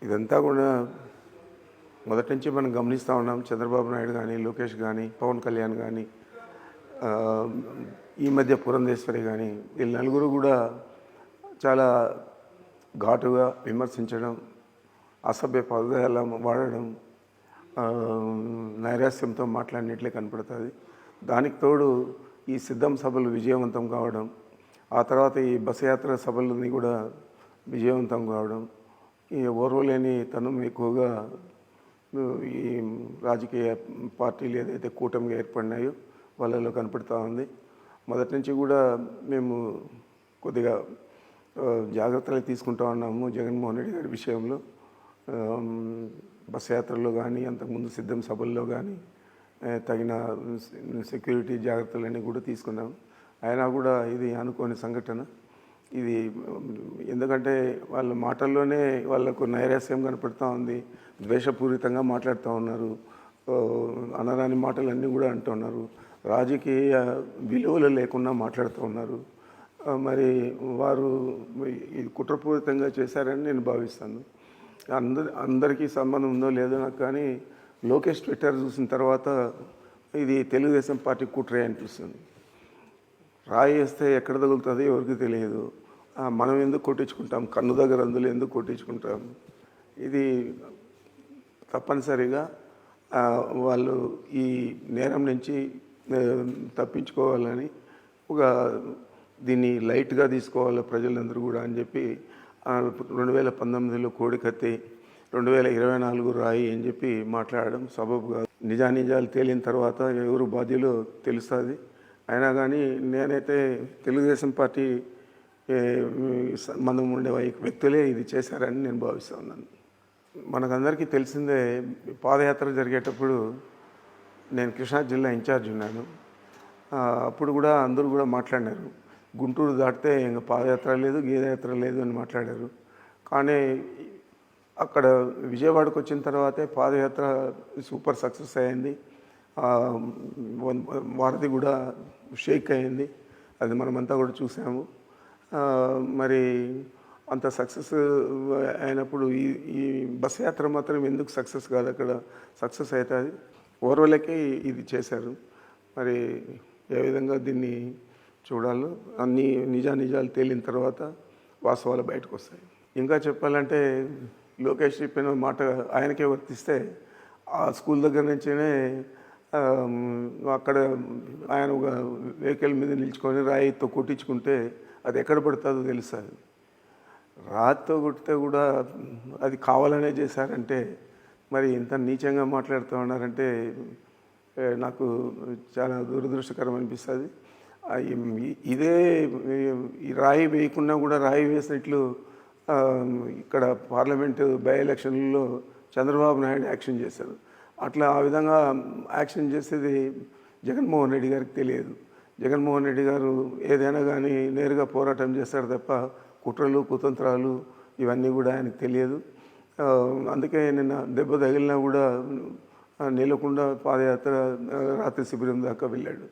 ఇదంతా కూడా మొదటి నుంచి మనం గమనిస్తూ ఉన్నాం. చంద్రబాబు నాయుడు కానీ, లోకేష్ కానీ, పవన్ కళ్యాణ్ కానీ, ఈ మధ్య పురంధేశ్వరి కానీ, వీళ్ళు నలుగురు కూడా చాలా ఘాటుగా విమర్శించడం, అసభ్య పదజాలం వాడడం, నైరాస్యంతో మాట్లాడినట్లే కనపడుతుంది. దానికి తోడు ఈ సిద్ధం సభలు విజయవంతం కావడం, ఆ తర్వాత ఈ బస్సు యాత్ర సభలని కూడా విజయవంతం కావడం, ఈ ఓర్వలేని తనం ఎక్కువగా ఈ రాజకీయ పార్టీలు ఏదైతే కూటమిగా ఏర్పడినాయో వాళ్ళలో కనపడుతూ ఉంది. మొదటి నుంచి కూడా మేము కొద్దిగా జాగ్రత్తలు తీసుకుంటూ ఉన్నాము జగన్మోహన్ రెడ్డి గారి విషయంలో. బస్ యాత్రలో కానీ, అంతకుముందు సిద్ధం సభల్లో కానీ తగిన సెక్యూరిటీ జాగ్రత్తలన్నీ కూడా తీసుకున్నాం. అయినా కూడా ఇది అనుకోని సంఘటన. ఇది ఎందుకంటే వాళ్ళ మాటల్లోనే వాళ్ళకు నైరాస్యం కనపడుతూ ఉంది, ద్వేషపూరితంగా మాట్లాడుతూ ఉన్నారు, అనరాని మాటలన్నీ కూడా అంటున్నారు, రాజకీయ విలువలు లేకుండా మాట్లాడుతూ ఉన్నారు. మరి వారు ఇది కుట్రపూరితంగా చేశారని నేను భావిస్తాను. అందరికీ సంబంధం ఉందో లేదో నాకు, కానీ లోకేష్ ట్విట్టర్ చూసిన తర్వాత ఇది తెలుగుదేశం పార్టీ కుట్రే అనిపిస్తుంది. రాయి వేస్తే ఎక్కడ తగులుతుందో ఎవరికి తెలియదు. మనం ఎందుకు కొట్టించుకుంటాం, కన్ను దగ్గర అందులో ఎందుకు కొట్టించుకుంటాం? ఇది తప్పనిసరిగా వాళ్ళు ఈ నేరం నుంచి తప్పించుకోవాలని, ఒక దీన్ని లైట్గా తీసుకోవాలి ప్రజలందరూ కూడా అని చెప్పి 2019లో కోడికత్తి, 2024 రాయి అని చెప్పి మాట్లాడడం సబబుగా. నిజానిజాలు తేలిన తర్వాత ఎవరు బాధ్యులో తెలుస్తుంది. అయినా కానీ నేనైతే తెలుగుదేశం పార్టీ సంబంధం ఉండే వ్యక్తులే ఇది చేశారని నేను భావిస్తూ ఉన్నాను. మనకందరికీ తెలిసిందే, పాదయాత్ర జరిగేటప్పుడు నేను కృష్ణా జిల్లా ఇన్ఛార్జ్ ఉన్నాను. అప్పుడు కూడా అందరూ కూడా మాట్లాడినారు, గుంటూరు దాటితే ఇంకా పాదయాత్ర లేదు, గీదయాత్ర లేదు అని మాట్లాడారు. కానీ అక్కడ విజయవాడకు వచ్చిన తర్వాతే పాదయాత్ర సూపర్ సక్సెస్ అయింది. వారధి కూడా షేక్ అయింది, అది మనమంతా కూడా చూసాము. మరి అంత సక్సెస్ అయినప్పుడు ఈ బస్ యాత్ర మాత్రం ఎందుకు సక్సెస్ కాదు? అక్కడ సక్సెస్ అవుతుంది. ఓర్వలకే ఇది చేశారు. మరి ఏ విధంగా దీన్ని చూడాలో అన్ని నిజాలు తేలిన తర్వాత వాస్తవాలు బయటకు వస్తాయి. ఇంకా చెప్పాలంటే లోకేష్ చెప్పిన మాట ఆయనకే వర్తిస్తే, ఆ స్కూల్ దగ్గర నుంచినే అక్కడ ఆయన ఒక వెహికల్ మీద నిల్చుకొని రాయితో కొట్టించుకుంటే అది ఎక్కడ పడుతుందో తెలుస్తుంది. రాయితో కొట్టితే కూడా అది కావాలనే చేశారంటే మరి ఇంత నీచంగా మాట్లాడుతూ ఉన్నారంటే నాకు చాలా దురదృష్టకరం అనిపిస్తుంది. ఇదే ఈ రాయి వేయకుండా కూడా రాయి వేసినట్లు ఇక్కడ పార్లమెంటు బై ఎలక్షన్లలో చంద్రబాబు నాయుడు యాక్షన్ చేశారు. అట్లా ఆ విధంగా యాక్షన్ చేసేది జగన్మోహన్ రెడ్డి గారికి తెలియదు. జగన్మోహన్ రెడ్డి గారు ఏదైనా కానీ నేరుగా పోరాటం చేస్తారు తప్ప కుట్రలు కుతంత్రాలు ఇవన్నీ కూడా ఆయనకు తెలియదు. అందుకే నిన్న దెబ్బ తగిలినా కూడా నిలకుండా పాదయాత్ర రాత్రి శిబిరం దాకా వెళ్ళాడు.